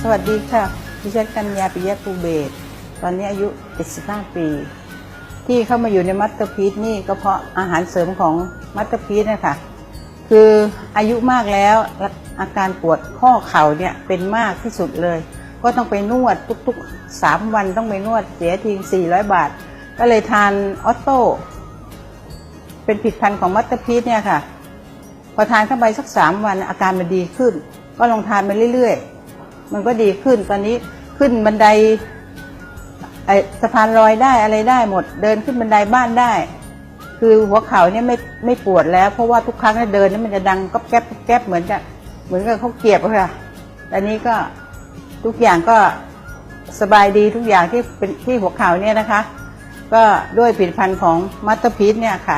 สวัสดีค่ะดิฉันกัญญา ปิยะภูเบศรตอนนี้อายุ75 ปีที่เข้ามาอยู่ในมัตเตอร์พีซนี่ก็เพราะอาหารเสริมของมัตเตอร์พีซนะคะคืออายุมากแล้วอาการปวดข้อเข่าเนี่ยเป็นมากที่สุดเลยก็ต้องไปนวดทุกๆ3 วันต้องไปนวดเสียที400 บาทก็เลยทานออโต้เป็นผลิตภัณฑ์ของมัตเตอร์พีซเนี่ยค่ะพอทานเข้าไปสัก3 วันอาการมันดีขึ้นก็ลองทานไปเรื่อยๆมันก็ดีขึ้นตอนนี้ขึ้นบันไดสะพานลอยได้อะไรได้หมดเดินขึ้นบันไดบ้านได้คือหัวเข่าเนี่ยไม่ปวดแล้วเพราะว่าทุกครั้งที่เดินนี่มันจะดังก๊อบแก๊บแก๊บเหมือนกับเขาเกียบอะค่ะแต่นี้ก็ทุกอย่างก็สบายดีทุกอย่างที่เป็นที่หัวเข่าเนี่ยนะคะก็ด้วยผลิตภัณฑ์ของมัตเตอร์พีซเนี่ยค่ะ